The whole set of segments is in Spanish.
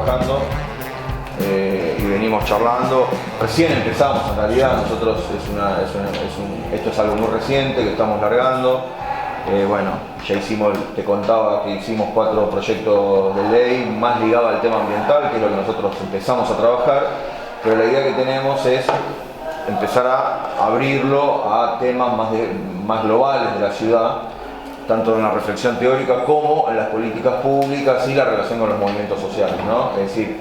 trabajando y venimos charlando. Recién empezamos, en realidad, nosotros esto es algo muy reciente que estamos largando. Bueno, ya te contaba que hicimos 4 proyectos de ley más ligados al tema ambiental, que es lo que nosotros empezamos a trabajar, pero la idea que tenemos es empezar a abrirlo a temas más globales de la ciudad, tanto en la reflexión teórica como en las políticas públicas y la relación con los movimientos sociales, ¿no? Es decir,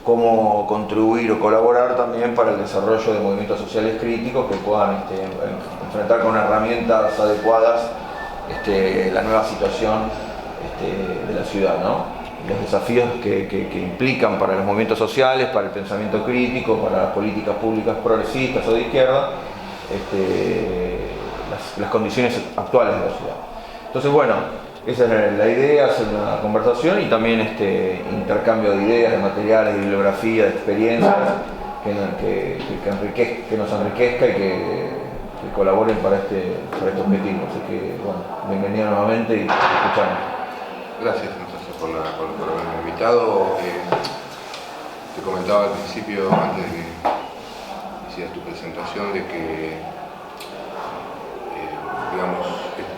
cómo contribuir o colaborar también para el desarrollo de movimientos sociales críticos que puedan enfrentar con herramientas adecuadas la nueva situación de la ciudad, ¿no? Los desafíos que implican para los movimientos sociales, para el pensamiento crítico, para las políticas públicas progresistas o de izquierda, las condiciones actuales de la ciudad. Entonces, bueno, esa es la idea, hacer una conversación y también intercambio de ideas, de materiales, de bibliografía, de experiencias que nos enriquezca y que colaboren para este objetivo. Así que, bueno, bienvenido nuevamente y escuchamos. Gracias, entonces, por haberme invitado. Te comentaba al principio, antes de que hicieras tu presentación, de que digamos,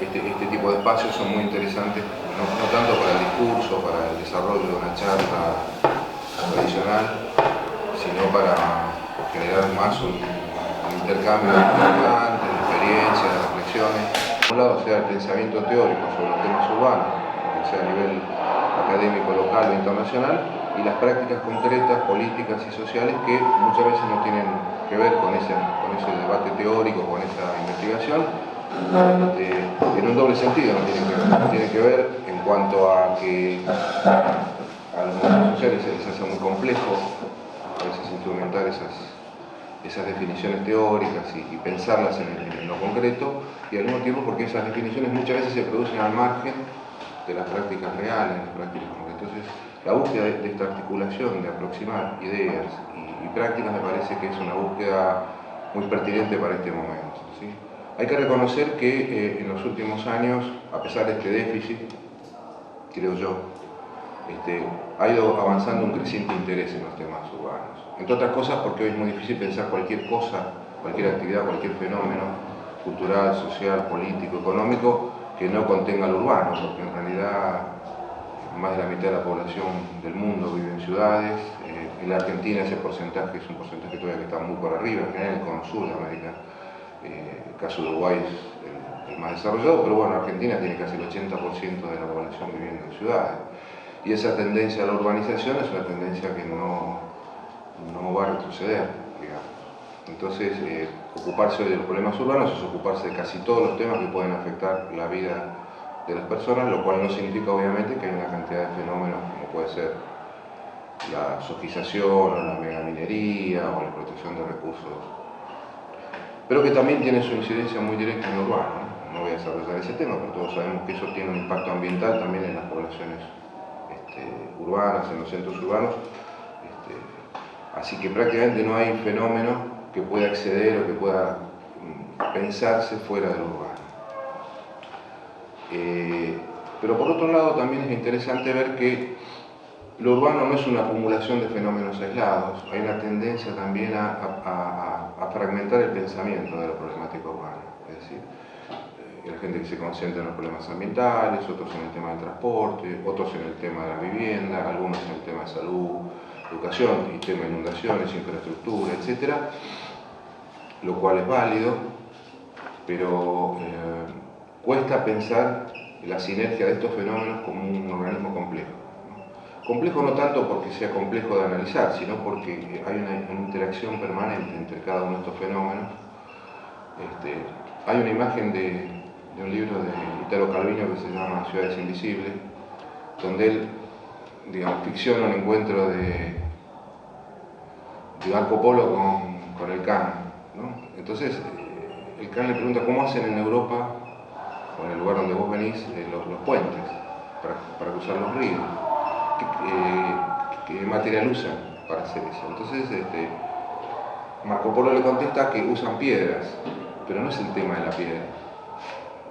este tipo de espacios son muy interesantes, no tanto para el discurso, para el desarrollo de una charla tradicional, sino para generar más un intercambio de experiencias, de reflexiones. Por un lado, sea el pensamiento teórico sobre los temas urbanos, sea a nivel académico, local o internacional, y las prácticas concretas, políticas y sociales que muchas veces no tienen que ver con ese debate teórico, con esa investigación, en un doble sentido no tienen que ver en cuanto a que a los movimientos sociales se les hace muy complejo a veces instrumentar esas definiciones teóricas y pensarlas en lo concreto, y al mismo tiempo porque esas definiciones muchas veces se producen al margen de las prácticas reales, las prácticas concretas. Entonces, la búsqueda de esta articulación, de aproximar ideas y prácticas, me parece que es una búsqueda muy pertinente para este momento, ¿sí? Hay que reconocer que en los últimos años, a pesar de este déficit, creo yo, ha ido avanzando un creciente interés en los temas urbanos. Entre otras cosas porque hoy es muy difícil pensar cualquier cosa, cualquier actividad, cualquier fenómeno cultural, social, político, económico, que no contenga lo urbano, porque en realidad más de la mitad de la población del mundo vive en ciudades. En la Argentina ese porcentaje es un porcentaje todavía que está muy por arriba, en general en el cono sur de América. El caso de Uruguay es el más desarrollado, pero bueno, Argentina tiene casi el 80% de la población viviendo en ciudades. Y esa tendencia a la urbanización es una tendencia que no va a retroceder, digamos. Entonces, ocuparse de los problemas urbanos es ocuparse de casi todos los temas que pueden afectar la vida de las personas, lo cual no significa obviamente que hay una cantidad de fenómenos como puede ser la sojización o la megaminería o la explotación de recursos, pero que también tiene su incidencia muy directa en lo urbano. No voy a desarrollar ese tema, pero todos sabemos que eso tiene un impacto ambiental también en las poblaciones urbanas, en los centros urbanos. Así que prácticamente no hay fenómeno que pueda acceder o que pueda pensarse fuera de lo urbano. Pero por otro lado también es interesante ver que lo urbano no es una acumulación de fenómenos aislados, hay una tendencia también a fragmentar el pensamiento de la problemática urbana. Es decir, la gente que se concentra en los problemas ambientales, otros en el tema del transporte, otros en el tema de la vivienda, algunos en el tema de salud, educación, y tema de inundaciones, infraestructura, etc. Lo cual es válido, pero cuesta pensar la sinergia de estos fenómenos como un organismo complejo. Complejo no tanto porque sea complejo de analizar, sino porque hay una interacción permanente entre cada uno de estos fenómenos. Hay una imagen de un libro de Italo Calvino que se llama Ciudades Invisibles, donde él, digamos, ficciona un encuentro de Marco Polo con el Can, ¿no? Entonces, el Can le pregunta cómo hacen en Europa, o en el lugar donde vos venís, los puentes para cruzar los ríos. ¿Qué material usan para hacer eso? Entonces, Marco Polo le contesta que usan piedras, pero no es el tema de la piedra.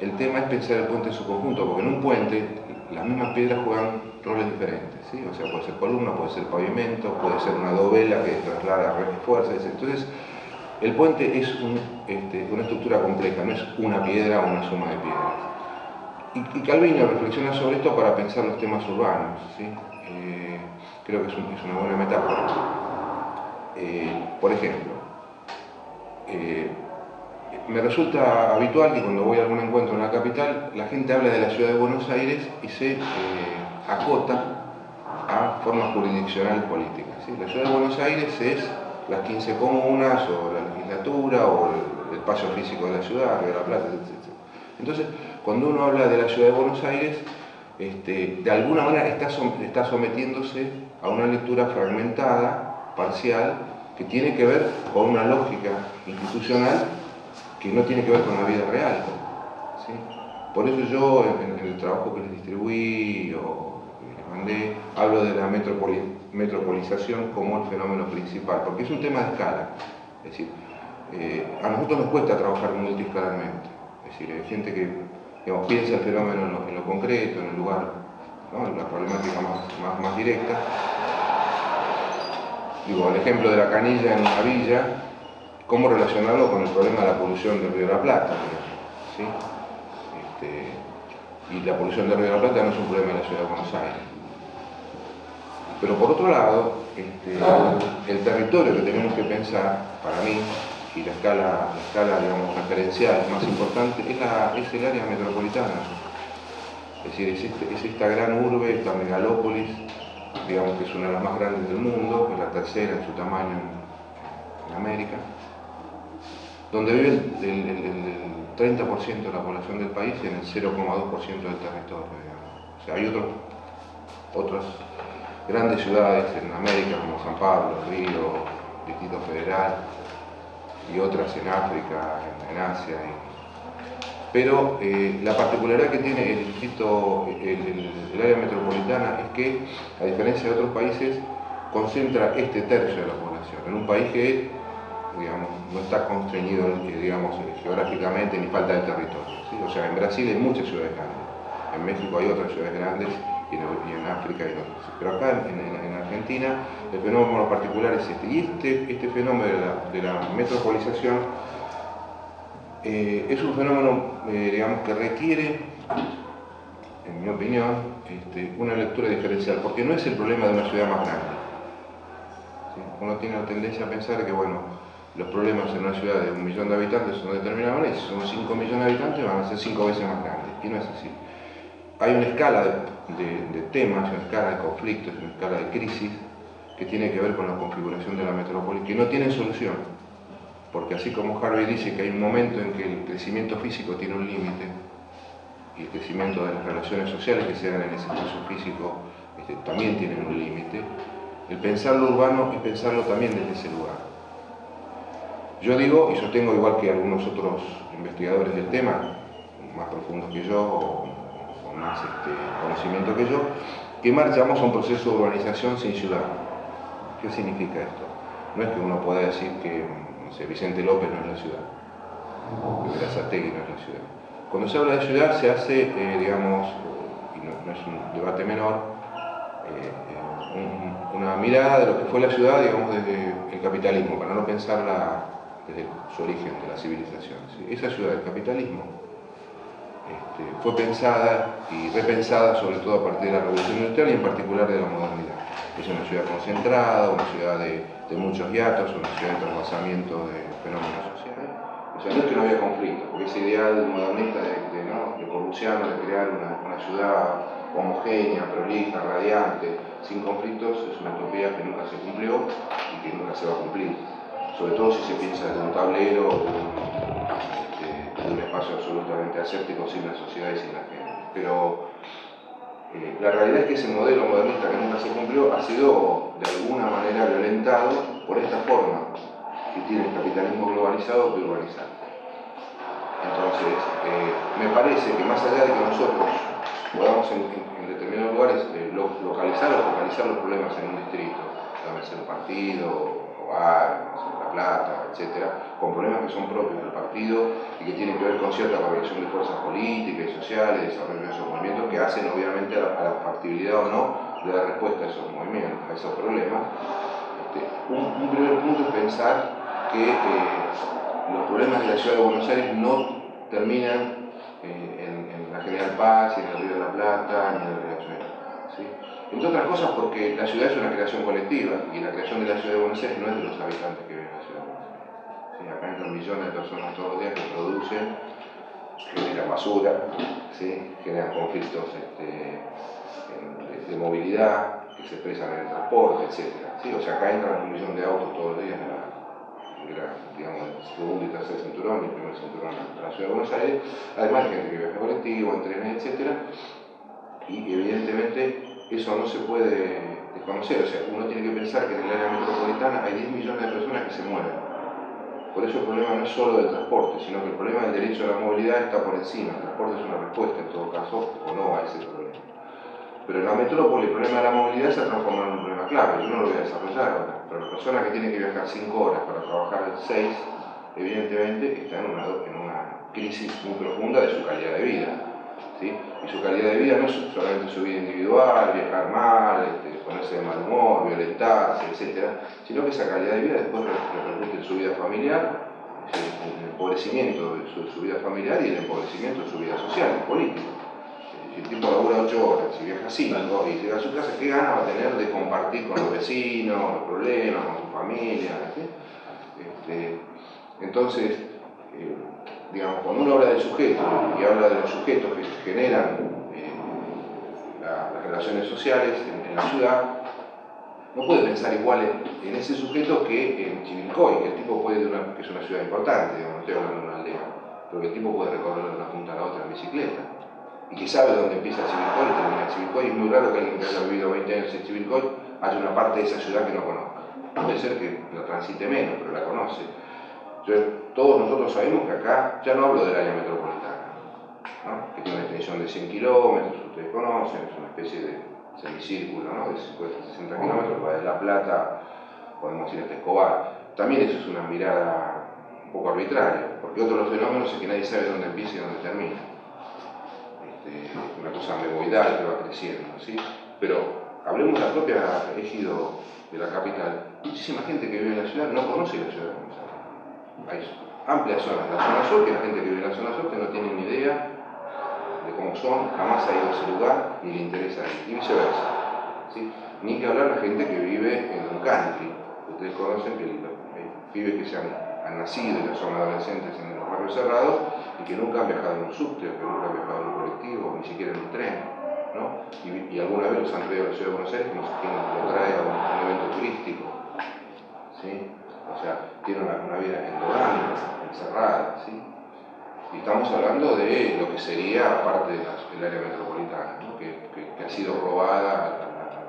el tema es pensar el puente en su conjunto, porque en un puente las mismas piedras juegan roles diferentes, ¿sí? O sea, puede ser columna, puede ser pavimento, puede ser una dovela que traslada fuerzas. Entonces, el puente es una estructura compleja, no es una piedra o una suma de piedras. Y Calviño reflexiona sobre esto para pensar los temas urbanos, ¿sí? Creo que es una buena metáfora. Por ejemplo, me resulta habitual que cuando voy a algún encuentro en la capital, la gente habla de la ciudad de Buenos Aires y se acota a formas jurisdiccionales políticas, ¿sí? La ciudad de Buenos Aires es las 15 comunas, o la legislatura, o el espacio físico de la ciudad, Río de la Plata, etc. Entonces, cuando uno habla de la ciudad de Buenos Aires, de alguna manera está sometiéndose a una lectura fragmentada, parcial, que tiene que ver con una lógica institucional que no tiene que ver con la vida real, ¿sí? Por eso yo en el trabajo que les distribuí o que les mandé, hablo de la metropolización como el fenómeno principal, porque es un tema de escala. Es decir, a nosotros nos cuesta trabajar multiescalarmente. Es decir, hay gente que, digamos, piensa el fenómeno en lo concreto, en el lugar, ¿no? En la problemática más directa. Digo, el ejemplo de la canilla en una villa, cómo relacionarlo con el problema de la polución del Río de la Plata, ¿sí? Y la polución del Río de la Plata no es un problema de la ciudad de Buenos Aires. Pero por otro lado, el territorio que tenemos que pensar, para mí, y la escala digamos, referencial más importante, es el área metropolitana. Es decir, es esta gran urbe, esta megalópolis, digamos que es una de las más grandes del mundo, es la tercera en su tamaño en América, donde vive el 30% de la población del país y en el 0,2% del territorio, digamos. O sea, hay otras grandes ciudades en América como San Pablo, Río, Distrito Federal y otras en África, en Asia. Pero la particularidad que tiene el distrito, el área metropolitana es que, a diferencia de otros países, concentra este tercio de la población en un país que, digamos, no está constreñido, digamos, geográficamente ni falta de territorio, ¿sí? O sea, en Brasil hay muchas ciudades grandes, en México hay otras ciudades grandes y en África hay otras. Pero acá en Argentina el fenómeno particular es este. Y este fenómeno de la metropolización es un fenómeno, digamos, que requiere, en mi opinión, una lectura diferencial, porque no es el problema de una ciudad más grande. ¿Sí? Uno tiene la tendencia a pensar que, bueno, los problemas en una ciudad de 1 millón de habitantes son de determinada manera, y si son 5 millones de habitantes van a ser 5 veces más grandes, y no es así. Hay una escala de temas, una escala de conflictos, una escala de crisis, que tiene que ver con la configuración de la metrópoli, que no tiene solución. Porque así como Harvey dice que hay un momento en que el crecimiento físico tiene un límite, y el crecimiento de las relaciones sociales que se dan en ese espacio físico también tienen un límite, el pensar lo urbano es pensarlo también desde ese lugar. Yo digo, y sostengo igual que algunos otros investigadores del tema, más profundos que yo, o más conocimiento que yo, que marchamos a un proceso de urbanización sin ciudad. ¿Qué significa esto? No es que uno pueda decir que Vicente López no es la ciudad, que Berazategui no es la ciudad. Cuando se habla de ciudad se hace, digamos, y no es un debate menor, una mirada de lo que fue la ciudad, digamos, desde el capitalismo, para no pensarla desde su origen, de la civilización. ¿Sí? Esa ciudad del capitalismo fue pensada y repensada sobre todo a partir de la Revolución Industrial y en particular de la modernidad. Es una ciudad concentrada, una ciudad de muchos hiatos, una ciudad de trasvasamiento de fenómenos sociales. O sea, no es que no había conflicto, porque ese ideal modernista de Corbusiano, de crear una ciudad homogénea, prolija, radiante, sin conflictos, es una utopía que nunca se cumplió y que nunca se va a cumplir. Sobre todo si se piensa desde un tablero o de un espacio absolutamente aséptico, sin la sociedad y sin la gente. Pero la realidad es que ese modelo modernista que nunca se cumplió ha sido de alguna manera violentado por esta forma que tiene el capitalismo globalizado de urbanizar. Entonces, me parece que más allá de que nosotros podamos en determinados lugares localizar o focalizar los problemas en un distrito, llámese un partido, o bar, la Plata, etcétera, con problemas que son propios del partido y que tienen que ver con cierta correlación de fuerzas políticas y sociales, desarrollo de esos movimientos que hacen obviamente a la factibilidad o no de la respuesta a esos movimientos, a esos problemas. Un primer punto es pensar que los problemas de la ciudad de Buenos Aires no terminan en la General Paz, ni en el Río de la Plata, ni en el Riachuelo, ¿sí? Entre otras cosas porque la ciudad es una creación colectiva y la creación de la ciudad de Buenos Aires no es de los habitantes que viven en la ciudad de Buenos Aires. ¿Sí? Acá entran millones de personas todos los días que producen, generan basura, ¿sí? Generan conflictos de movilidad que se expresan en el transporte, etc. ¿Sí? O sea, acá entran 1 millón de autos todos los días digamos, el segundo y tercer cinturón y el primer cinturón de la ciudad de Buenos Aires, además de gente que viaja en colectivo, en trenes, etc. Y evidentemente eso no se puede desconocer, o sea, uno tiene que pensar que en el área metropolitana hay 10 millones de personas que se mueven. Por eso el problema no es solo del transporte, sino que el problema del derecho a la movilidad está por encima. El transporte es una respuesta en todo caso o no a ese problema. Pero en la metrópoli el problema de la movilidad se ha transformado en un problema clave. Yo no lo voy a desarrollar ahora, pero la persona que tiene que viajar 5 horas para trabajar 6, evidentemente está en una crisis muy profunda de su calidad de vida. ¿Sí? Y su calidad de vida no es solamente su vida individual, viajar mal, ponerse de mal humor, violentarse, etc., sino que esa calidad de vida después repercute en su vida familiar, en el empobrecimiento de su vida familiar y en el empobrecimiento de su vida social y política. Si el tipo labura 8 horas, si viaja 5 y llega a su casa, ¿qué gana va a tener de compartir con los vecinos, los problemas, con su familia? Entonces, digamos, cuando uno habla del sujeto y habla de los sujetos que generan las relaciones sociales en la ciudad, no puede pensar igual en ese sujeto que en Chivilcoy, que el tipo puede que es una ciudad importante, digamos, no estoy hablando de una aldea, pero que el tipo puede recorrer de una punta a la otra en bicicleta. Y que sabe dónde empieza Chivilcoy y termina Chivilcoy. Es muy raro que alguien que haya vivido 20 años en Chivilcoy haya una parte de esa ciudad que no conozca. Puede ser que la transite menos, pero la conoce. Todos nosotros sabemos que acá, ya no hablo del área metropolitana, ¿no? Que tiene una extensión de 100 kilómetros, ustedes conocen, es una especie de semicírculo, ¿no? De 50, 60 kilómetros, va de La Plata, podemos ir hasta Escobar. También eso es una mirada un poco arbitraria, porque otro de los fenómenos es que nadie sabe dónde empieza y dónde termina. Una cosa memoidal que va creciendo, ¿sí? Pero hablemos de la propia ejido de la capital. Muchísima gente que vive en la ciudad no conoce la ciudad de Buenos Aires. Hay amplias zonas de la zona sur que la gente que vive en la zona sur que no tiene ni idea de cómo son, jamás ha ido a ese lugar ni le interesa ir, y viceversa, ¿sí? Ni que hablar la gente que vive en un country. Ustedes conocen que hay pibes que se han nacido y que son adolescentes en los barrios cerrados y que nunca han viajado en un subte, que nunca han viajado en un colectivo, ni siquiera en un tren, ¿no? Y alguna vez los han traído a la ciudad de Buenos Aires, no sé quién lo trae a un evento turístico, ¿sí? O sea, tiene una vida endogámica, encerrada, ¿sí? Y estamos hablando de lo que sería parte del área metropolitana, ¿no? que ha sido robada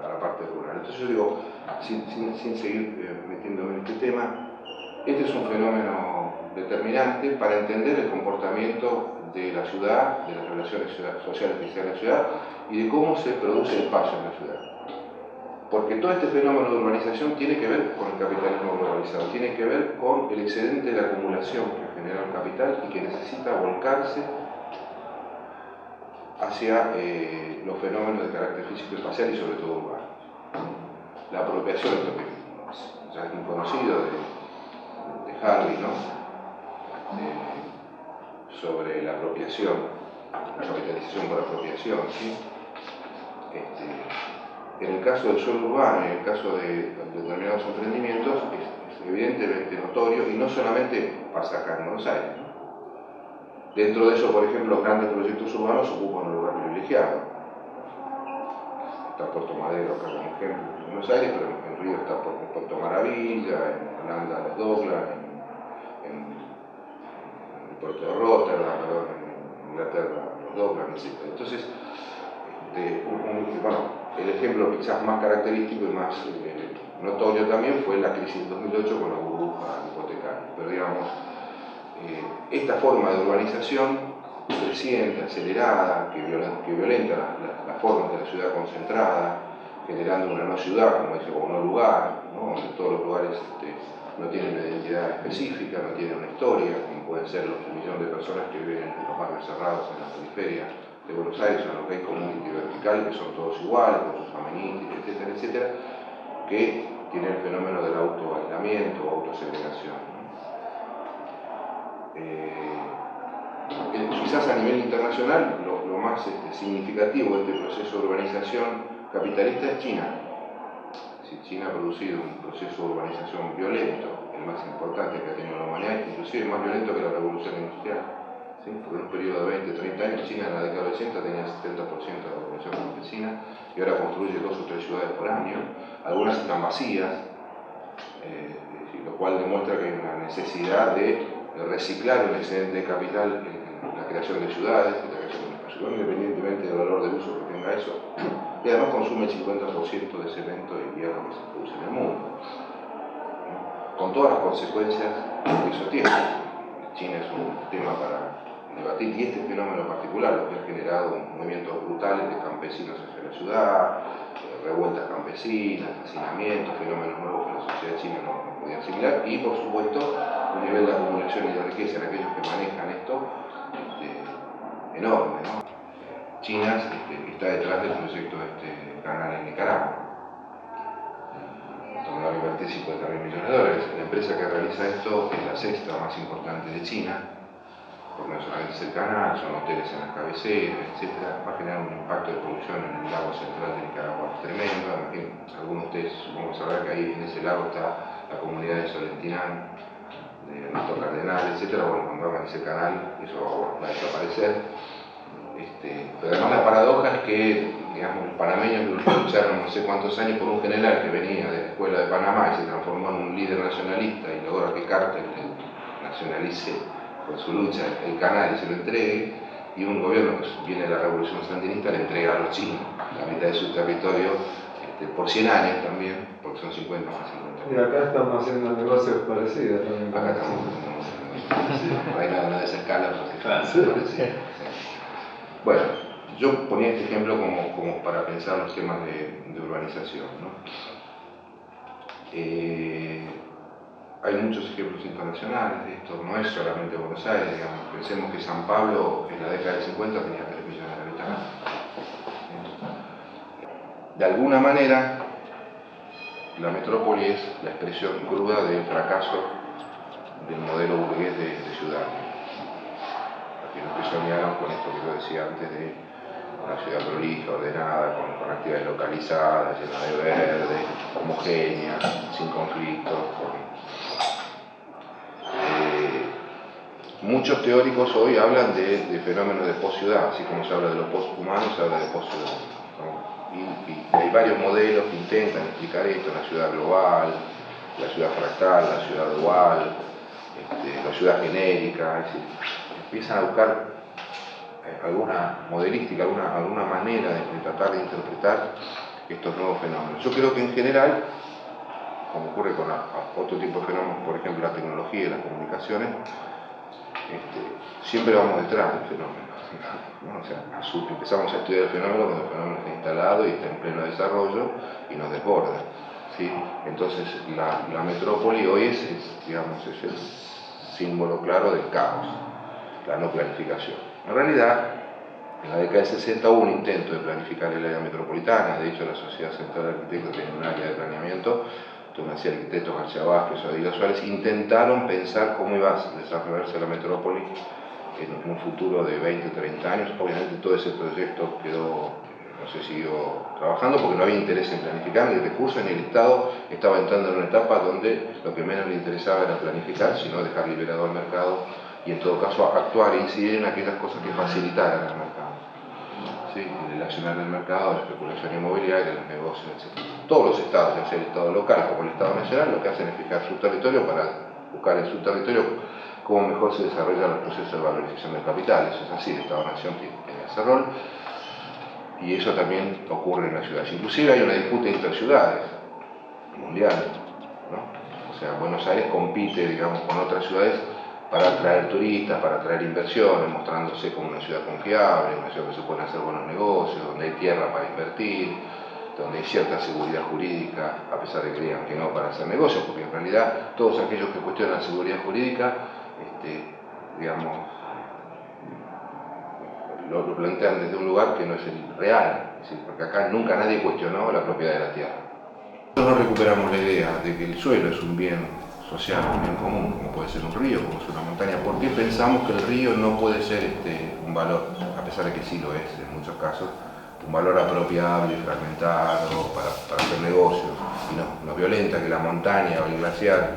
a la parte rural. Entonces yo digo, sin seguir metiéndome en este tema, este es un fenómeno determinante para entender el comportamiento de la ciudad, de las relaciones sociales que existen en la ciudad y de cómo se produce el paso en la ciudad. Porque todo este fenómeno de urbanización tiene que ver con el capitalismo globalizado, tiene que ver con el excedente de la acumulación que genera el capital y que necesita volcarse hacia los fenómenos de carácter físico y espacial y sobre todo urbano. La apropiación, esto que ya es muy conocido de Harvey, ¿no? Sobre la apropiación, la capitalización por apropiación, ¿sí? En el caso del suelo urbano y en el caso de determinados emprendimientos es evidentemente notorio y no solamente pasa acá en Buenos Aires, ¿no? Dentro de eso, por ejemplo, los grandes proyectos urbanos ocupan un lugar privilegiado. Está Puerto Madero acá como ejemplo en Buenos Aires, pero en Río está Puerto Maravilla, en Holanda los Docklands, en Puerto de Rotterdam, en Inglaterra los Docklands, etc. Entonces, bueno, el ejemplo quizás más característico y más notorio también fue la crisis del 2008 con la burbuja hipotecaria. Pero digamos, esta forma de urbanización creciente, acelerada, que violenta las formas de la ciudad concentrada, generando una no ciudad, como dice, o no lugar, ¿no? Donde todos los lugares no tiene una identidad específica, no tiene una historia, como pueden ser los millones de personas que viven en los barrios cerrados en la periferia de Buenos Aires, en los gays community vertical, que son todos iguales, con sus amenities, etcétera, etcétera, que tiene el fenómeno del autoaislamiento o autosegregación. Quizás a nivel internacional lo más significativo de este proceso de urbanización capitalista es China. China ha producido un proceso de urbanización violento, el más importante que ha tenido la humanidad, inclusive más violento que la revolución industrial. ¿Sí? Por un periodo de 20, 30 años, China en la década del 80 tenía el 70% de la población campesina y ahora construye 2 o 3 ciudades por año. Algunas están vacías, lo cual demuestra que hay una necesidad de reciclar un excedente de capital en la creación de ciudades, en la creación de un espacio, independientemente del valor de uso que tenga eso. Y además consume el 50% de cemento y hierro que se produce en el mundo, con todas las consecuencias que eso tiene. China es un tema para debatir, y este fenómeno particular, lo que ha generado movimientos brutales de campesinos hacia la ciudad, revueltas campesinas, hacinamientos, fenómenos nuevos que la sociedad china no podía asimilar, y por supuesto un nivel de acumulación y de riqueza en aquellos que manejan esto enorme, ¿no? China está detrás del proyecto de este canal en Nicaragua. Tomó la invertir 50.000 millones de dólares. La empresa que realiza esto es la sexta más importante de China, porque no solamente es el canal, son hoteles en las cabeceras, etc. Va a generar un impacto de producción en el lago central de Nicaragua tremendo. Algunos de ustedes supongo sabrán que ahí en ese lago está la comunidad de Solentinán, de Ernesto Cardenal, etc. Bueno, cuando hagan ese canal, eso va a desaparecer. Pero además la paradoja es que, digamos, los panameños lucharon no sé cuántos años por un general que venía de la escuela de Panamá y se transformó en un líder nacionalista y logró que Carter nacionalice con su lucha el canal y se lo entregue, y un gobierno que viene de la revolución sandinista le entrega a los chinos la mitad de su territorio por 100 años también, porque son 50 más 50. Y acá estamos haciendo negocios parecidos también. Acá estamos haciendo negocios. No hay de esa escala porque claro, sí. Bueno, yo ponía este ejemplo como para pensar los temas de urbanización, ¿no? Hay muchos ejemplos internacionales de esto, no es solamente Buenos Aires, digamos. Pensemos que San Pablo en la década del 50 tenía 3 millones de habitantes. De alguna manera, la metrópoli es la expresión cruda del fracaso del modelo burgués de ciudad. Aquellos que soñaron con esto que yo decía antes de una ciudad prolija, ordenada, con actividades localizadas, llena de verde, homogénea, sin conflictos. Muchos teóricos hoy hablan de fenómenos de posciudad, así como se habla de lo posthumano, se habla de posciudad, ¿no? Y hay varios modelos que intentan explicar esto: la ciudad global, la ciudad fractal, la ciudad dual, la ciudad genérica. Es decir, empiezan a buscar alguna modelística, alguna manera de tratar de interpretar estos nuevos fenómenos. Yo creo que en general, como ocurre con otro tipo de fenómenos, por ejemplo la tecnología y las comunicaciones, siempre vamos detrás del fenómeno, ¿no? O sea, empezamos a estudiar el fenómeno cuando el fenómeno está instalado y está en pleno desarrollo y nos desborda, ¿sí? Entonces la metrópoli hoy es el símbolo claro del caos, la no planificación. En realidad, en la década del 60 hubo un intento de planificar el área metropolitana. De hecho, la Sociedad Central de Arquitectos tiene un área de planeamiento. Entonces, arquitectos García Vázquez o Adidas Suárez intentaron pensar cómo iba a desarrollarse la metrópoli en un futuro de 20 o 30 años. Obviamente todo ese proyecto no se siguió trabajando porque no había interés en planificar ni recursos, ni el Estado estaba entrando en una etapa donde lo que menos le interesaba era planificar, sino dejar liberado al mercado y en todo caso actuar e incidir en aquellas cosas que facilitaran el mercado. ¿Sí? El accionar del mercado, la especulación inmobiliaria, los negocios, etc. Todos los estados, ya sea el estado local como el estado nacional, lo que hacen es fijar su territorio para buscar en su territorio cómo mejor se desarrollan los procesos de valorización del capital. Eso es así, el Estado-Nación tiene ese rol, y eso también ocurre en las ciudades. Inclusive hay una disputa entre ciudades mundial, ¿no? O sea, Buenos Aires compite, digamos, con otras ciudades para atraer turistas, para atraer inversiones, mostrándose como una ciudad confiable, una ciudad que se pueden hacer buenos negocios, donde hay tierra para invertir, donde hay cierta seguridad jurídica, a pesar de que digan que no para hacer negocios, porque en realidad todos aquellos que cuestionan la seguridad jurídica, digamos, lo plantean desde un lugar que no es el real, es decir, porque acá nunca nadie cuestionó la propiedad de la tierra. Nosotros no recuperamos la idea de que el suelo es un bien social, un bien común, como puede ser un río, como es una montaña. ¿Por qué pensamos que el río no puede ser un valor, a pesar de que sí lo es en muchos casos, un valor apropiable, fragmentado, para hacer negocios, y nos violenta que la montaña o el glaciar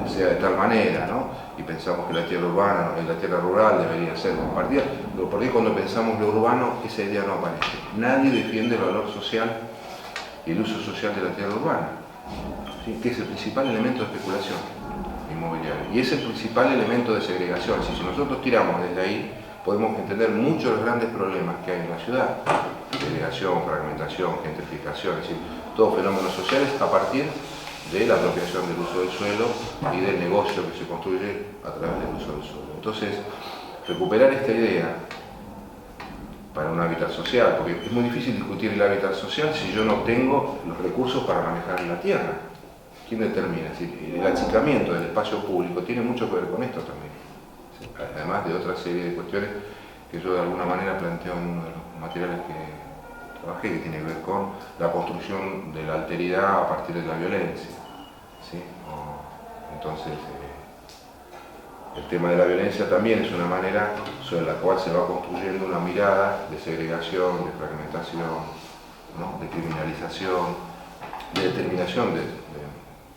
sea de tal manera, ¿no? Y pensamos que la tierra urbana, la tierra rural debería ser compartida. Pero por ahí cuando pensamos lo urbano, esa idea no aparece. Nadie defiende el valor social y el uso social de la tierra urbana, ¿sí? Que es el principal elemento de especulación inmobiliaria y es el principal elemento de segregación. Si nosotros tiramos desde ahí, podemos entender muchos de los grandes problemas que hay en la ciudad: segregación, fragmentación, gentrificación, es decir, todos fenómenos sociales a partir de la apropiación del uso del suelo y del negocio que se construye a través del uso del suelo. Entonces, recuperar esta idea para un hábitat social, porque es muy difícil discutir el hábitat social si yo no tengo los recursos para manejar la tierra. ¿Quién determina? Es decir, el achicamiento del espacio público tiene mucho que ver con esto también, ¿sí? Además de otra serie de cuestiones que yo de alguna manera planteo en uno de los materiales que trabajé, que tiene que ver con la construcción de la alteridad a partir de la violencia, ¿sí? Entonces, el tema de la violencia también es una manera sobre la cual se va construyendo una mirada de segregación, de fragmentación, ¿no? De criminalización, de determinación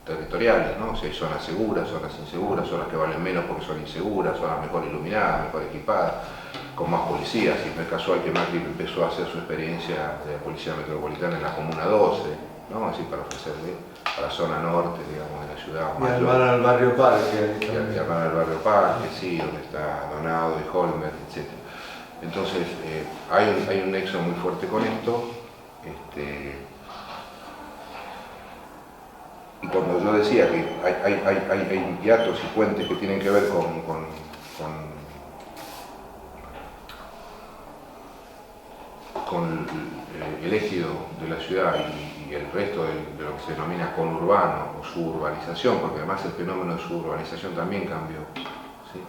territoriales, ¿no? Si hay zonas seguras, zonas inseguras, zonas que valen menos porque son inseguras, zonas mejor iluminadas, mejor equipadas, con más policías. Y no es casual que Macri empezó a hacer su experiencia de la Policía Metropolitana en la Comuna 12, ¿no? Así para ofrecerle a la zona norte, digamos, de la ciudad. Y armar al barrio Parque. Y armar al barrio Parque, sí, donde está Donado y Holmer, etc. Entonces, hay un nexo muy fuerte con esto. Y cuando yo decía que hay hiatos y puentes que tienen que ver con el ejido de la ciudad y el resto de lo que se denomina conurbano o suburbanización, porque además el fenómeno de suburbanización también cambió, ¿sí?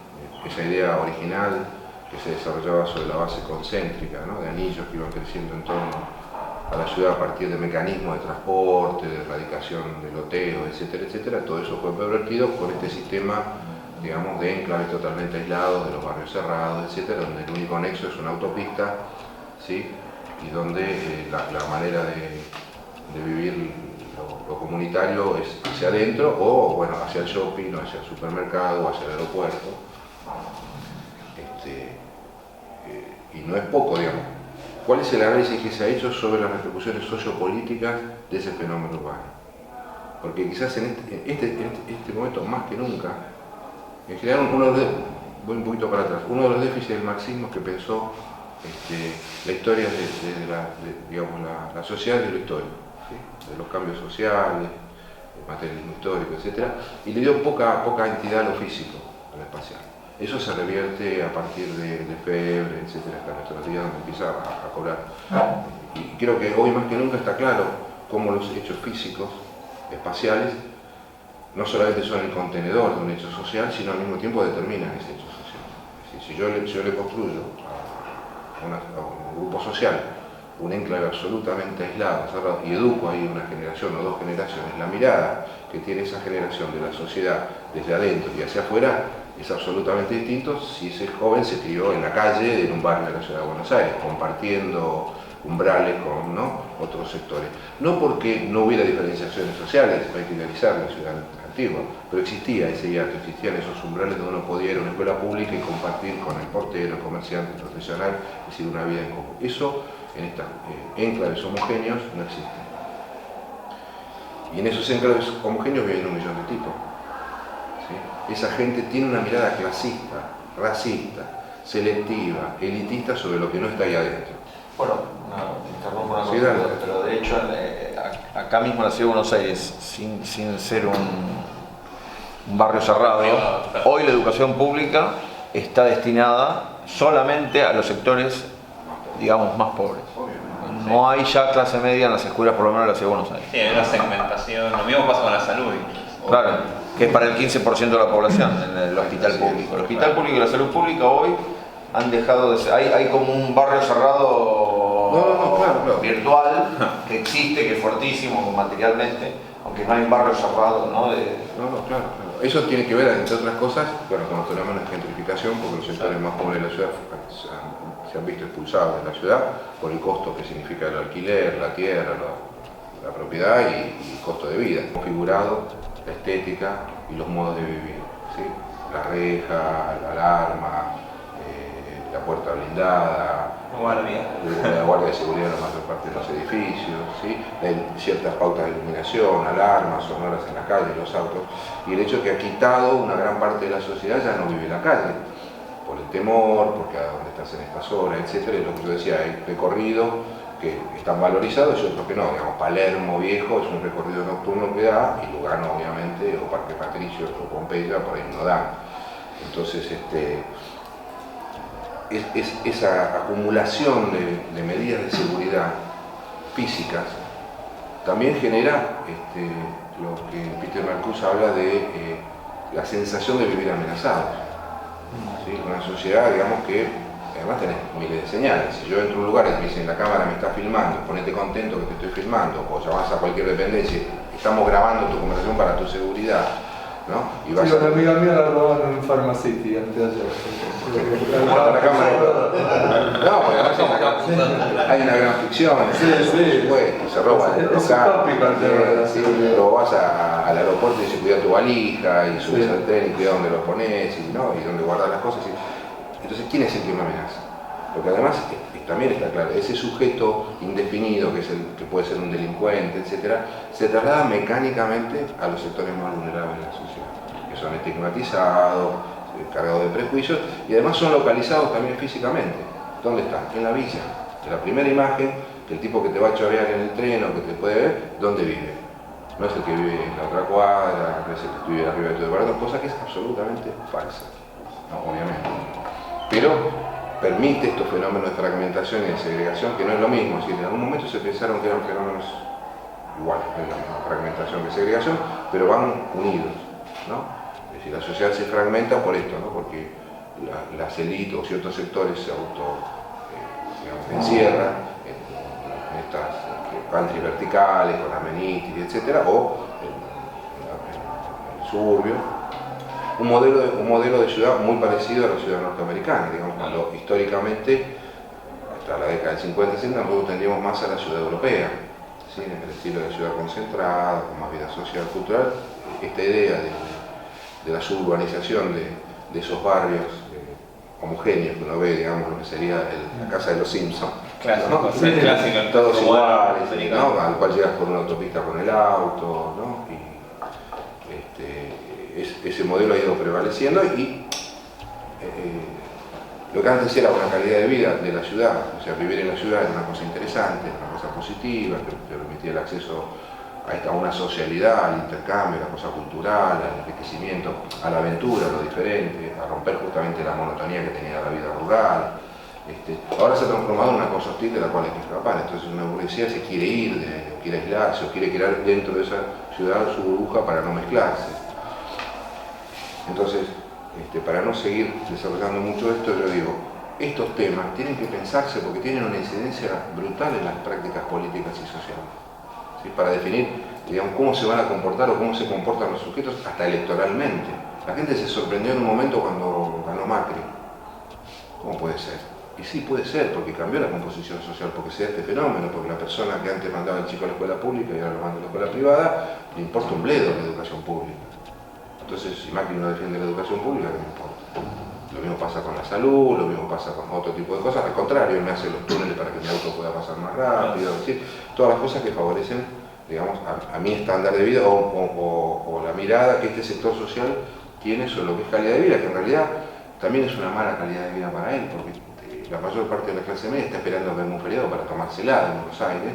Esa idea original que se desarrollaba sobre la base concéntrica, ¿no? De anillos que iban creciendo en torno a la ciudad a partir de mecanismos de transporte, de erradicación de loteos, etcétera, etcétera. Todo eso fue pervertido con este sistema, digamos, de enclaves totalmente aislados, de los barrios cerrados, etcétera, donde el único nexo es una autopista, ¿sí? Y donde la manera de vivir lo comunitario es hacia adentro o, bueno, hacia el shopping, o hacia el supermercado, o hacia el aeropuerto. Y no es poco, digamos. ¿Cuál es el análisis que se ha hecho sobre las repercusiones sociopolíticas de ese fenómeno urbano? Porque quizás en este momento, más que nunca, en general, voy un poquito para atrás, uno de los déficits del marxismo que pensó la historia digamos, la sociedad de lo histórico, ¿sí? De los cambios sociales, el materialismo histórico, etc. Y le dio poca entidad a lo físico, a lo espacial. Eso se revierte a partir de Febre, etcétera, hasta nuestros días, donde empieza a cobrar. Y creo que hoy más que nunca está claro cómo los hechos físicos, espaciales, no solamente son el contenedor de un hecho social, sino al mismo tiempo determinan ese hecho social. Es decir, si yo le construyo a un grupo social un enclave absolutamente aislado, cerrado, y educo ahí una generación o dos generaciones, la mirada que tiene esa generación de la sociedad desde adentro y hacia afuera es absolutamente distinto si ese joven se crió en la calle, en un barrio de la ciudad de Buenos Aires, compartiendo umbrales con, ¿no?, otros sectores. No porque no hubiera diferenciaciones sociales, hay que idealizar la ciudad antigua, pero existía ese hiato, existían esos umbrales donde uno podía ir a una escuela pública y compartir con el portero, el comerciante, el profesional, es decir, una vida en común. Eso en estos enclaves homogéneos no existe. Y en esos enclaves homogéneos viven 1 millón de tipos. ¿Sí? Esa gente tiene una mirada clasista, racista, selectiva, elitista sobre lo que no está ahí adentro. Bueno, interrumpo una cosa, pero de hecho acá mismo en la ciudad de Buenos Aires, sin ser un barrio cerrado, hoy la educación pública está destinada solamente a los sectores, digamos, más pobres. No hay ya clase media en las escuelas, por lo menos en la ciudad de Buenos Aires. Sí, hay una segmentación, lo mismo pasa con la salud incluso. Claro, que es para el 15% de la población en el hospital público. El hospital público y la salud pública hoy han dejado de ser, hay como un barrio cerrado claro. virtual que existe, que es fuertísimo materialmente, aunque no hay un barrio cerrado, ¿no? Claro. Eso tiene que ver, entre otras cosas, con los fenómenos de gentrificación, porque los sectores más pobres de la ciudad se han visto expulsados de la ciudad por el costo que significa el alquiler, la tierra, la propiedad y el costo de vida. Configurado la estética y los modos de vivir, ¿sí? La reja, la alarma, la puerta blindada, la guardia de seguridad en la mayor parte de los edificios, ¿sí? Ciertas pautas de iluminación, alarmas sonoras en la calle, los autos, y el hecho que ha quitado una gran parte de la sociedad ya no vive en la calle, por el temor, porque a dónde estás en estas horas, etcétera. Y lo que yo decía, hay recorridos que están valorizados y otros que no. Digamos, Palermo Viejo es un recorrido nocturno que da, y Lugano obviamente, o Parque Patricio o Pompeya por ahí no dan. Entonces, esa acumulación de medidas de seguridad físicas también genera lo que Peter Marcuse habla de la sensación de vivir amenazados. ¿Sí? Una sociedad, digamos, que además tenés miles de señales. Si yo entro a un lugar y me dicen la cámara me está filmando, ponete contento que te estoy filmando, o llamás a cualquier dependencia, estamos grabando tu conversación para tu seguridad, ¿no? Y vas una amiga mía la robaron en Pharmacity antes de ayer. la cámara. No, porque además hay una gran ficción. Sí. Se roban el local. Pero vas al aeropuerto y se cuida tu valija, y subes al tren y cuida dónde lo pones, y dónde guardas las cosas. Entonces, ¿quién es el que me amenaza? Porque además también está claro, ese sujeto indefinido, que puede ser un delincuente, etcétera, se traslada mecánicamente a los sectores más vulnerables de la sociedad, que son estigmatizados, cargados de prejuicios, y además son localizados también físicamente. ¿Dónde están? En la villa. En la primera imagen, el tipo que te va a chorear en el tren o que te puede ver, ¿dónde vive? No es el que vive en la otra cuadra, no es el que vive arriba de tu departamento, cosa que es absolutamente falsa, no, obviamente. Pero permite estos fenómenos de fragmentación y de segregación, que no es lo mismo. Es decir, en algún momento se pensaron que eran fenómenos iguales, fragmentación que segregación, pero van unidos, ¿no? Es decir, la sociedad se fragmenta por esto, ¿no? Porque las élites o ciertos sectores se encierran en estas pantries verticales, con amenities, etcétera, o en el suburbio. Un modelo de ciudad muy parecido a la ciudad norteamericana, digamos, cuando históricamente, hasta la década del 50-60, nosotros tendríamos más a la ciudad europea, ¿sí? En el estilo de ciudad concentrada, con más vida social, cultural. Esta idea de la suburbanización de esos barrios homogéneos que uno ve, digamos, lo que sería la casa de los Simpsons, clásico, ¿no? Todos iguales, ¿no? Al cual llegas por una autopista con el auto, ¿no? Ese modelo ha ido prevaleciendo y lo que antes era una calidad de vida de la ciudad, o sea, vivir en la ciudad era una cosa interesante, una cosa positiva, que permitía el acceso a una socialidad, al intercambio, a la cosa cultural, al enriquecimiento, a la aventura, a lo diferente, a romper justamente la monotonía que tenía la vida rural. Ahora se ha transformado en una cosa hostil de la cual hay que escapar. Entonces una burguesía se quiere ir, quiere aislarse, o quiere crear dentro de esa ciudad su burbuja para no mezclarse. Entonces, para no seguir desarrollando mucho esto, yo digo, estos temas tienen que pensarse porque tienen una incidencia brutal en las prácticas políticas y sociales, ¿sí? Para definir, digamos, cómo se van a comportar o cómo se comportan los sujetos hasta electoralmente. La gente se sorprendió en un momento cuando ganó Macri. ¿Cómo puede ser? Y sí, puede ser, porque cambió la composición social, porque se da este fenómeno, porque la persona que antes mandaba al chico a la escuela pública y ahora lo manda a la escuela privada, le importa un bledo la educación pública. Entonces, si Macri no defiende la educación pública, ¿qué me importa? Lo mismo pasa con la salud, lo mismo pasa con otro tipo de cosas. Al contrario, me hace los túneles para que mi auto pueda pasar más rápido. Es decir, todas las cosas que favorecen, digamos, a mi estándar de vida o la mirada que este sector social tiene sobre lo que es calidad de vida, que en realidad también es una mala calidad de vida para él, porque la mayor parte de la clase media está esperando que venga un feriado para tomársela en Buenos Aires,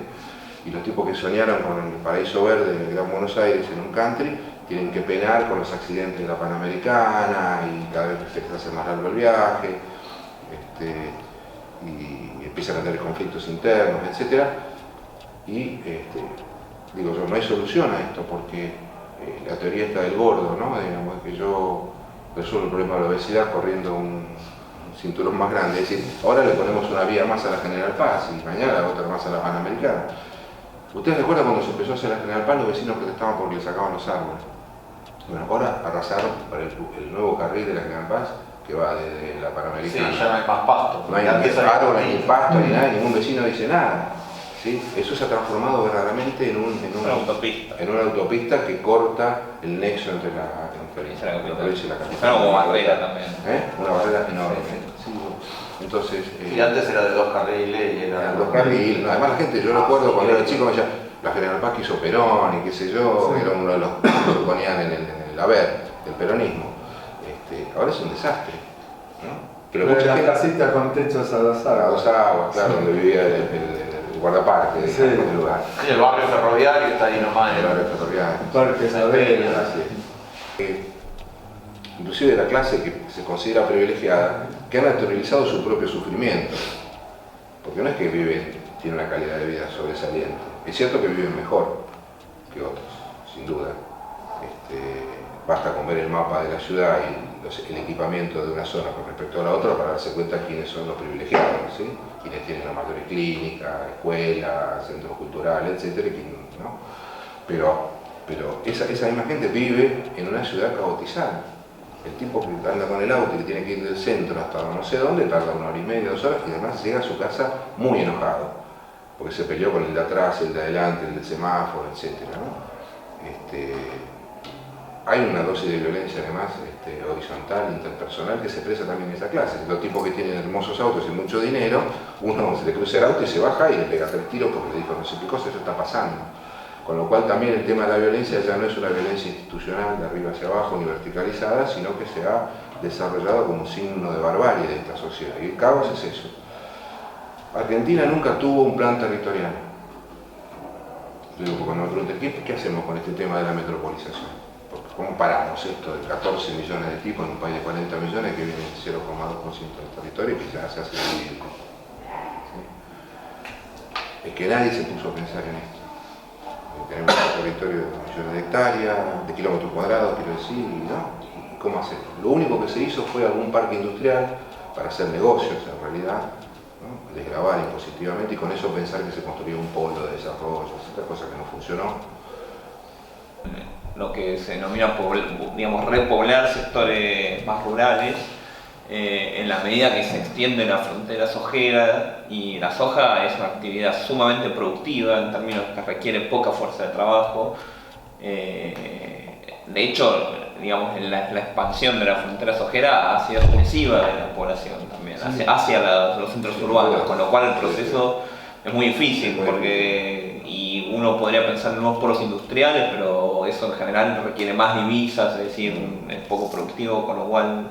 y los tipos que soñaron con el paraíso verde del Gran Buenos Aires en un country tienen que penar con los accidentes de la Panamericana y cada vez se hace más largo el viaje, y y empiezan a tener conflictos internos, etc. Y digo yo, no hay solución a esto porque la teoría está del gordo, ¿no? Digamos, que yo resuelvo el problema de la obesidad corriendo un cinturón más grande, es decir, ahora le ponemos una vía más a la General Paz y mañana otra más a la Panamericana. ¿Ustedes recuerdan cuando se empezó a hacer la General Paz, los vecinos protestaban porque le sacaban los árboles? Bueno, ahora arrasaron para el nuevo carril de la General Paz que va desde la Panamericana. Sí, ya no hay más pasto. No hay ni árboles, ni pasto, ni nada, ningún vecino dice nada. ¿Sí? Eso se ha transformado verdaderamente en una autopista que corta el nexo entre la provincia y la capital. Como barrera también. Una barrera enorme. Sí. Entonces, Y antes era de 2 carriles y era... eran 2 carriles. Además la gente, yo recuerdo cuando era chico, me decía, la General Paz que hizo Perón y qué sé yo, Sí. era uno de los que se ponían en el haber del peronismo. Ahora es un desastre, ¿no? Pero Pero mucha las gente, casitas con techos a las a aguas. Dos Aguas, claro, donde vivía el guardaparque Sí. del lugar. Sí, el barrio ferroviario está ahí nomás. El barrio ferroviario. Parque Saavedra. Inclusive de la clase que se considera privilegiada, que han naturalizado su propio sufrimiento. Porque no es que tienen una calidad de vida sobresaliente. Es cierto que viven mejor que otros, sin duda. Basta con ver el mapa de la ciudad y el equipamiento de una zona con respecto a la otra para darse cuenta quiénes son los privilegiados, ¿sí? Quienes tienen la mayor clínica, escuela, centros culturales, etc. ¿No? Pero esa misma gente vive en una ciudad caotizada. El tipo que anda con el auto y que tiene que ir del centro hasta no sé dónde, tarda 1 hora y media, 2 horas, y además llega a su casa muy enojado, porque se peleó con el de atrás, el de adelante, el del semáforo, etc. ¿no? Hay una dosis de violencia además horizontal, interpersonal, que se expresa también en esa clase. Los tipos que tienen hermosos autos y mucho dinero, uno se le cruza el auto y se baja y le pega 3 tiros porque le dijo no sé qué cosa, eso está pasando. Con lo cual también el tema de la violencia ya no es una violencia institucional de arriba hacia abajo ni verticalizada, sino que se ha desarrollado como signo de barbarie de esta sociedad. Y el caos es eso. Argentina nunca tuvo un plan territorial. Yo digo, cuando me preguntan, ¿qué hacemos con este tema de la metropolización? Porque ¿cómo paramos esto de 14 millones de tipos en un país de 40 millones que viene 0,2% del territorio y que ya se hace ridículo? ¿Sí? Es que nadie se puso a pensar en esto. Tenemos un territorio de millones de hectáreas, de kilómetros cuadrados, quiero decir, ¿no? ¿Y cómo hacerlo? Lo único que se hizo fue algún parque industrial para hacer negocios, en realidad, ¿no? Desgravar impositivamente y con eso pensar que se construía un polo de desarrollo, otra cosa que no funcionó. Lo que se denomina, digamos, repoblar sectores más rurales, en la medida que se extiende la frontera sojera, y la soja es una actividad sumamente productiva en términos que requiere poca fuerza de trabajo. De hecho, digamos, la expansión de la frontera sojera ha sido exclusiva de la población también, hacia los centros urbanos, con lo cual el proceso es muy difícil, y uno podría pensar en nuevos polos industriales, pero eso en general requiere más divisas, es decir, es poco productivo, con lo cual,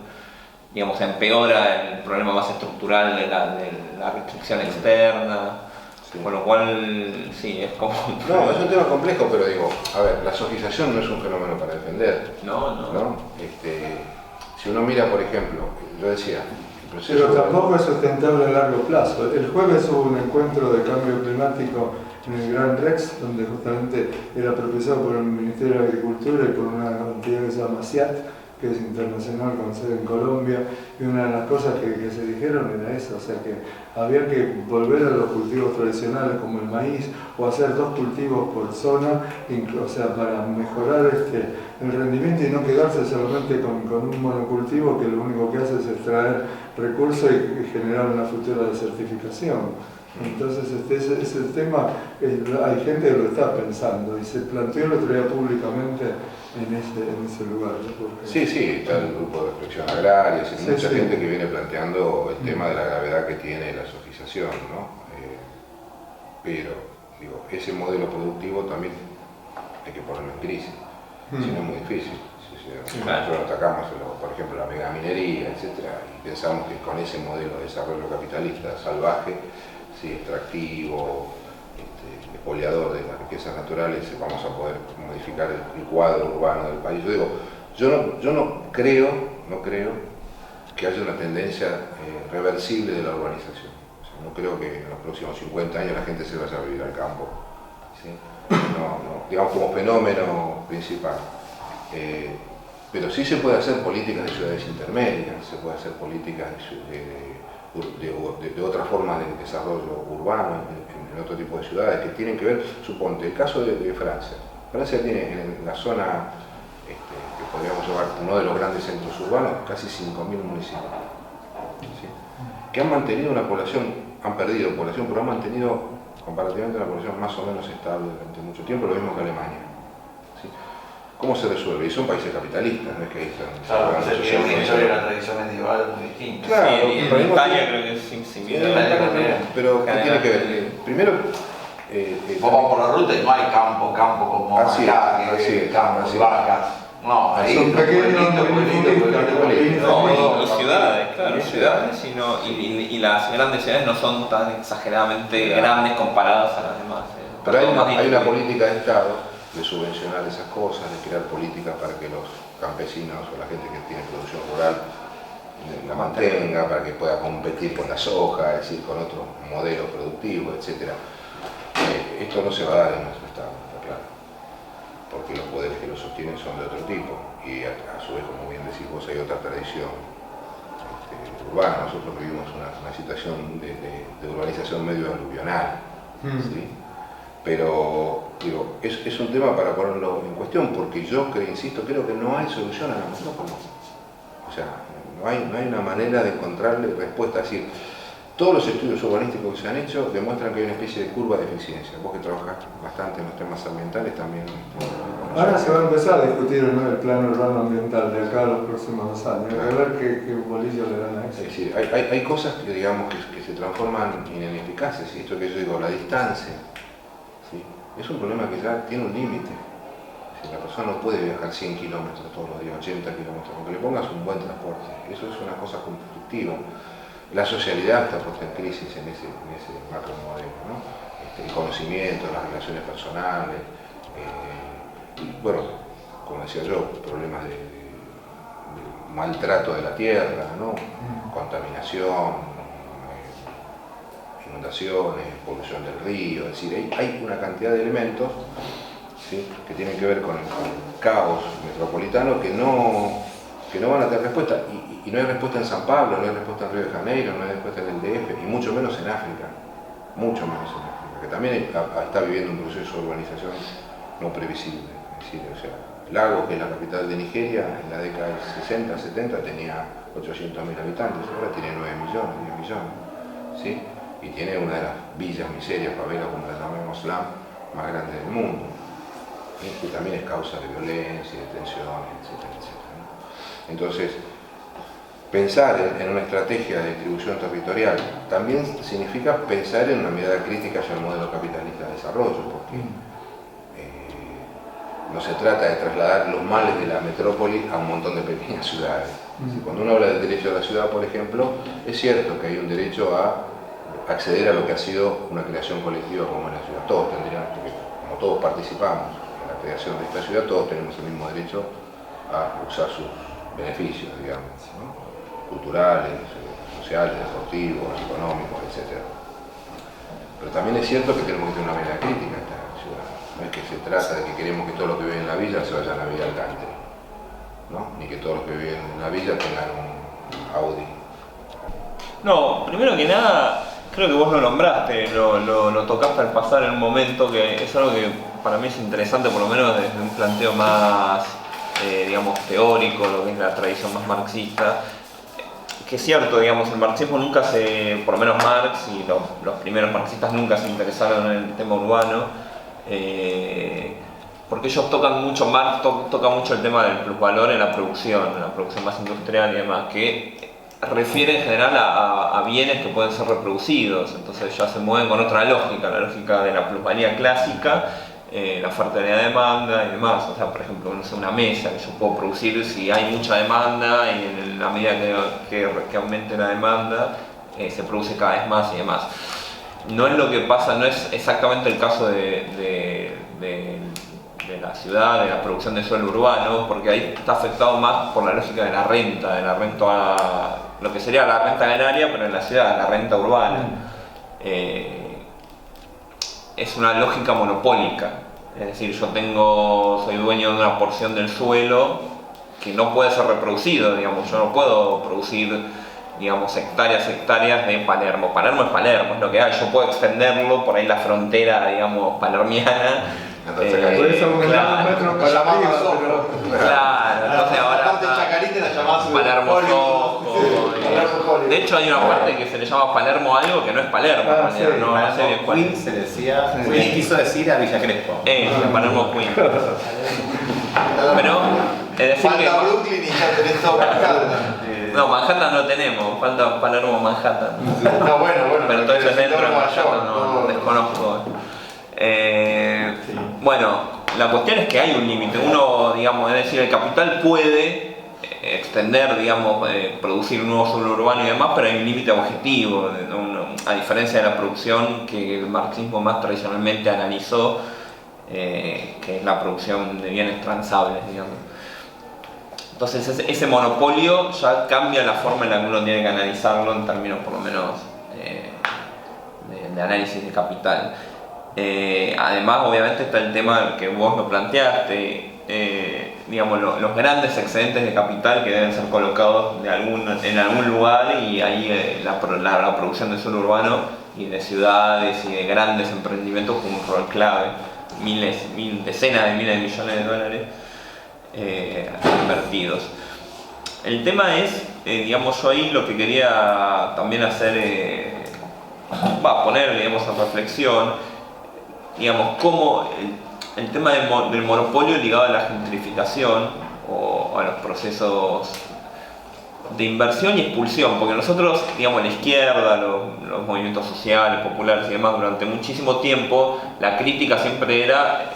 digamos, empeora el problema más estructural de la restricción externa, sí. Con lo cual, sí, es como... No, es un tema complejo, pero digo, a ver, la sojización no es un fenómeno para defender. No. Si uno mira, por ejemplo, yo decía, el proceso... Pero tampoco es sustentable a largo plazo. El jueves hubo un encuentro de cambio climático en el Gran Rex, donde justamente era propiciado por el Ministerio de Agricultura y por una entidad que se llama CIAT, que es internacional con sede en Colombia, y una de las cosas que se dijeron era eso, o sea que había que volver a los cultivos tradicionales como el maíz, o hacer 2 cultivos por zona, o sea, para mejorar el rendimiento y no quedarse solamente con un monocultivo que lo único que hace es extraer recursos y generar una futura desertificación. Entonces ese tema, hay gente que lo está pensando y se planteó el otro día públicamente en ese lugar. ¿No? Sí, está el grupo de reflexión agraria, mucha sí. gente que viene planteando el tema de la gravedad que tiene la sojización, ¿no? Pero, digo, ese modelo productivo también hay que ponerlo en crisis, si no es muy difícil. Nosotros atacamos, por ejemplo, la megaminería, etc. Y pensamos que con ese modelo de desarrollo capitalista salvaje, sí, extractivo, expoliador de las riquezas naturales, vamos a poder modificar el cuadro urbano del país. Yo digo, yo no creo que haya una tendencia reversible de la urbanización. O sea, No creo que en los próximos 50 años la gente se vaya a vivir al campo, ¿sí? No, digamos como fenómeno principal. Pero sí se puede hacer políticas de ciudades intermedias, se puede hacer políticas de otra forma de desarrollo urbano en otro tipo de ciudades que tienen que ver, suponte, el caso de Francia. Francia tiene en la zona que podríamos llamar uno de los grandes centros urbanos casi 5.000 municipios, ¿sí? Que han mantenido una población, han perdido población, pero han mantenido comparativamente una población más o menos estable durante mucho tiempo, lo mismo que Alemania, ¿sí? ¿Cómo se resuelve? Y son países capitalistas, no es que dicen... Claro, tiene una historia y una tradición medieval muy distinta. Claro, Sí, en Italia creo que es similar. Pero ¿qué tiene que ver? Primero... Vos vas por la ruta y no hay campo como así acá, es, que campo, así y es. vacas. No, ahí Son pequeños, No, y ciudades, claro, ciudades, y las grandes ciudades no son tan exageradamente grandes comparadas a las demás. Pero hay una política de Estado de subvencionar esas cosas, de crear políticas para que los campesinos o la gente que tiene producción rural la mantenga, para que pueda competir con la soja, es decir, con otros modelos productivos, etc. Esto no se va a dar en nuestro Estado, está claro, porque los poderes que lo sostienen son de otro tipo y a su vez, como bien decís vos, hay otra tradición urbana. Nosotros vivimos una situación de urbanización medio aluvional, ¿sí? Pero digo, es un tema para ponerlo en cuestión, porque yo insisto, creo que no hay solución a la metrópoli. O sea, no hay una manera de encontrarle respuesta. Es decir, todos los estudios urbanísticos que se han hecho demuestran que hay una especie de curva de eficiencia. Vos que trabajás bastante en los temas ambientales también. Ahora se va a empezar a discutir el plano urbano ambiental de acá a los próximos 2 años. A ver qué bolillo le dan a eso. Es decir, hay cosas que digamos que se transforman en ineficaces, y esto que yo digo, la distancia, ¿sí? Es un problema que ya tiene un límite. La persona no puede viajar 100 kilómetros todos los días, 80 kilómetros, aunque le pongas un buen transporte. Eso es una cosa constructiva. La socialidad está puesta en crisis en ese macro modelo, ¿no? El conocimiento, las relaciones personales, y bueno, como decía yo, problemas de maltrato de la tierra, ¿no? Contaminación, inundaciones, polución del río, es decir, hay una cantidad de elementos, ¿sí?, que tienen que ver con el caos metropolitano que no van a tener respuesta, y no hay respuesta en San Pablo, no hay respuesta en Río de Janeiro, no hay respuesta en el DF, y mucho menos en África, que también está viviendo un proceso de urbanización no previsible. Es decir, o sea, Lagos, que es la capital de Nigeria, en la década del 60, 70 tenía 800.000 habitantes, ahora tiene 9 millones, 10 millones, ¿sí? Y tiene una de las villas, miserias, favelas, como la llamemos SLAM, más grandes del mundo, que también es causa de violencia, de tensiones, etcétera, etcétera, ¿no? Entonces, pensar en una estrategia de distribución territorial también significa pensar en una mirada crítica hacia el modelo capitalista de desarrollo, porque no se trata de trasladar los males de la metrópoli a un montón de pequeñas ciudades. Cuando uno habla del derecho a la ciudad, por ejemplo, es cierto que hay un derecho a acceder a lo que ha sido una creación colectiva como es la ciudad. Todos tendrían, porque como todos participamos en la creación de esta ciudad, todos tenemos el mismo derecho a usar sus beneficios, digamos, ¿no? Culturales, sociales, deportivos, económicos, etc. Pero también es cierto que tenemos que tener una mirada crítica a esta ciudad. No es que se trata de que queremos que todos los que viven en la villa se vayan a vivir al country, ¿no? Ni que todos los que viven en la villa tengan un Audi. No, primero que nada, creo que vos lo nombraste, lo tocaste al pasar en un momento, que es algo que para mí es interesante, por lo menos desde un planteo más, digamos, teórico, lo que es la tradición más marxista. Que es cierto, digamos, el marxismo nunca por lo menos Marx y los primeros marxistas nunca se interesaron en el tema urbano, porque ellos tocan mucho, Marx toca mucho el tema del plusvalor en la producción más industrial y demás, que refiere en general a bienes que pueden ser reproducidos. Entonces ya se mueven con otra lógica, la lógica de la plusvalía clásica, la oferta y la demanda y demás. O sea, por ejemplo, no sé, una mesa que yo puedo producir si hay mucha demanda, y en la medida que aumente la demanda se produce cada vez más y demás. No es lo que pasa, no es exactamente el caso de la ciudad, de la producción de suelo urbano, porque ahí está afectado más por la lógica de la renta a lo que sería la renta agraria, pero en la ciudad, la renta urbana. es una lógica monopólica. Es decir, soy dueño de una porción del suelo que no puede ser reproducido, digamos. Yo no puedo producir, digamos, hectáreas de Palermo. Palermo es Palermo, es lo que hay. Yo puedo extenderlo por ahí la frontera, digamos, palermiana. Puedes aumentar un metro para arriba, pero... Claro, entonces ahora Aparte Chacarita la llamás Palermo Sojo. De hecho hay una parte que se le llama Palermo algo que no es Palermo, en realidad, sí. no sé bien cuál Queen es. se decía, Queen quiso decir a Villa Crespo. Palermo Queen. Pero, es decir que... Falta Brooklyn y ya tenés todo Manhattan. No, Manhattan no tenemos, falta Palermo Manhattan. No, bueno, Pero entonces dentro de Nueva Manhattan York, no todo. desconozco. Bueno, la cuestión es que hay un límite. Uno, digamos, es decir, el capital puede extender, digamos, producir un nuevo suelo urbano y demás, pero hay un límite objetivo, a diferencia de la producción que el marxismo más tradicionalmente analizó, que es la producción de bienes transables, digamos. Entonces ese monopolio ya cambia la forma en la que uno tiene que analizarlo en términos por lo menos de análisis de capital. Además, obviamente está el tema que vos lo planteaste, digamos, los grandes excedentes de capital que deben ser colocados en algún lugar, y ahí la producción de suelo urbano y de ciudades y de grandes emprendimientos juega un rol clave. Decenas de miles de millones de dólares invertidos. El tema es, digamos, yo ahí lo que quería también hacer, poner, digamos, en reflexión, digamos, cómo el tema del monopolio ligado a la gentrificación o a los procesos de inversión y expulsión, porque nosotros, digamos, la izquierda, los movimientos sociales, populares y demás, durante muchísimo tiempo, la crítica siempre era,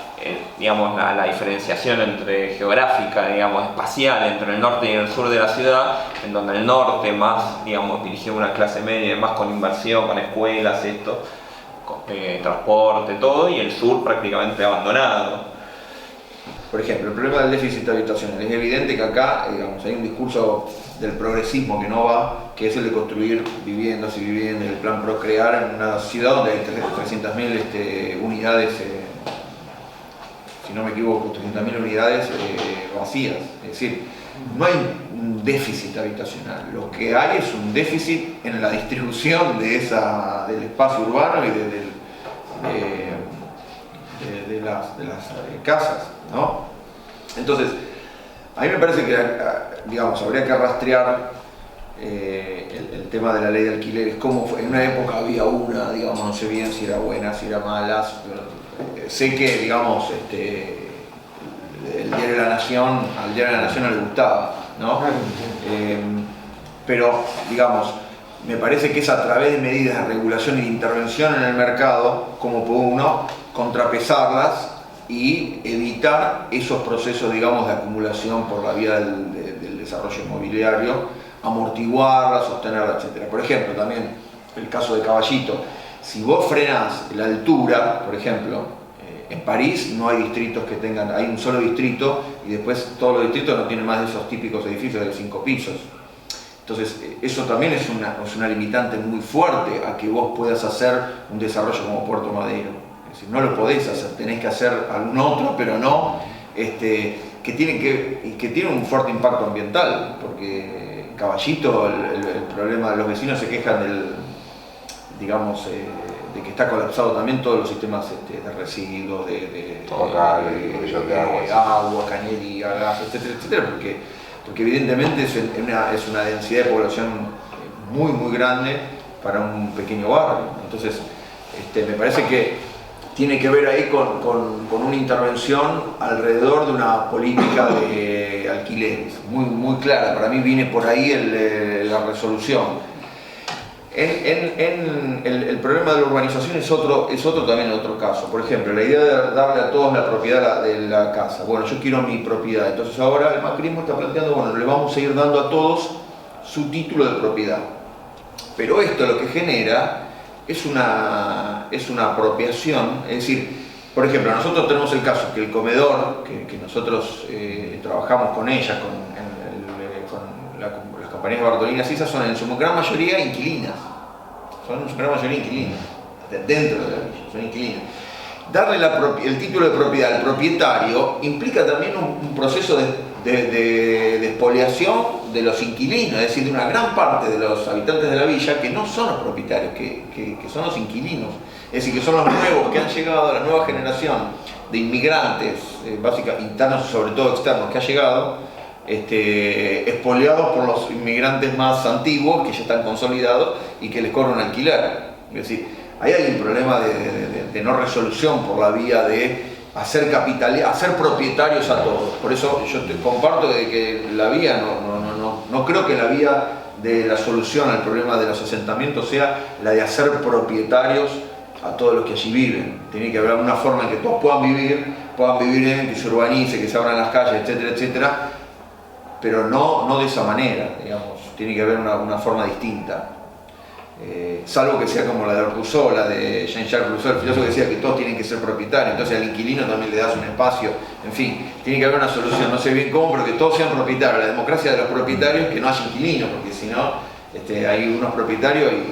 digamos, la diferenciación geográfica, digamos, espacial, entre el norte y el sur de la ciudad, en donde el norte más, digamos, dirigido a una clase media, más con inversión, con escuelas, transporte, todo, y el sur prácticamente abandonado. Por ejemplo, el problema del déficit habitacional. Es evidente que acá, digamos, hay un discurso del progresismo que no va, que es el de construir viviendas y viviendas, el plan Procrear en una ciudad donde hay 300.000 unidades, si no me equivoco, 300.000 unidades vacías. Es decir, no hay un déficit habitacional, lo que hay es un déficit en la distribución del espacio urbano y de las casas, ¿no? Entonces, a mí me parece que, digamos, habría que rastrear el tema de la ley de alquileres, cómo fue. En una época había una, digamos, no sé bien si era buena, si era mala, pero sé que, digamos, el diario de la Nación, al diario de la Nación no le gustaba, ¿no? Pero, digamos, me parece que es a través de medidas de regulación y de intervención en el mercado como puede uno contrapesarlas y evitar esos procesos, digamos, de acumulación por la vía del desarrollo inmobiliario, amortiguarla, sostenerla, etc. Por ejemplo, también el caso de Caballito, si vos frenás la altura, por ejemplo, en París no hay distritos que tengan, hay un solo distrito y después todos los distritos no tienen más de esos típicos edificios de 5 pisos. Entonces, eso también es una limitante muy fuerte a que vos puedas hacer un desarrollo como Puerto Madero. Es decir, no lo podés hacer, tenés que hacer algún otro, pero no, que tiene un fuerte impacto ambiental, porque Caballito, el problema de los vecinos se quejan digamos, de que está colapsado también todos los sistemas de residuos, de agua, cañería, gas, etcétera, etcétera, porque evidentemente es una densidad de población muy, muy grande para un pequeño barrio. Entonces, me parece que tiene que ver ahí con una intervención alrededor de una política de alquileres, muy, muy clara. Para mí viene por ahí la resolución. El problema de la urbanización es otro también en otro caso. Por ejemplo, la idea de darle a todos la propiedad de la casa. Bueno, yo quiero mi propiedad. Entonces ahora el macrismo está planteando, bueno, le vamos a ir dando a todos su título de propiedad. Pero esto lo que genera es una apropiación. Es decir, por ejemplo, nosotros tenemos el caso que el comedor, que nosotros trabajamos con ellas, las compañías Bartolina Sisa, son en su gran mayoría inquilinas. Son en su gran mayoría inquilinas. dentro de la villa, son inquilinos. Darle el título de propiedad al propietario implica también un proceso de expoliación de los inquilinos, es decir, de una gran parte de los habitantes de la villa que no son los propietarios, que son los inquilinos, es decir, que son los nuevos que han llegado, la nueva generación de inmigrantes, básicamente internos y sobre todo externos que ha llegado, expoliados por los inmigrantes más antiguos que ya están consolidados y que les cobran alquiler. Es decir, ahí hay un problema de no resolución por la vía de hacer propietarios a todos. Por eso yo te comparto de que la vía, no creo que la vía de la solución al problema de los asentamientos sea la de hacer propietarios a todos los que allí viven. Tiene que haber alguna forma en que todos puedan vivir bien, que se urbanice, que se abran las calles, etcétera, etcétera, pero no de esa manera, digamos. Tiene que haber una forma distinta. Salvo que sea como la de Rousseau, la de Jean-Jacques Rousseau, el filósofo que decía que todos tienen que ser propietarios, entonces al inquilino también le das un espacio, en fin, tiene que haber una solución, no sé bien cómo, pero que todos sean propietarios, la democracia de los propietarios, que no haya inquilinos, porque si no, hay unos propietarios y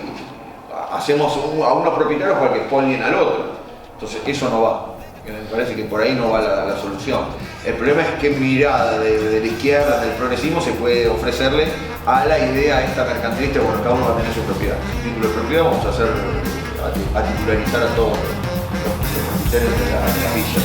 hacemos a unos propietarios para que expolien al otro, entonces eso no va. Me parece que por ahí no va la solución. El problema es qué mirada de la izquierda, del progresismo, se puede ofrecerle a la idea esta mercantilista. Bueno, cada uno va a tener su propiedad. El título de propiedad vamos a titularizar a todos los propietarios de la villa.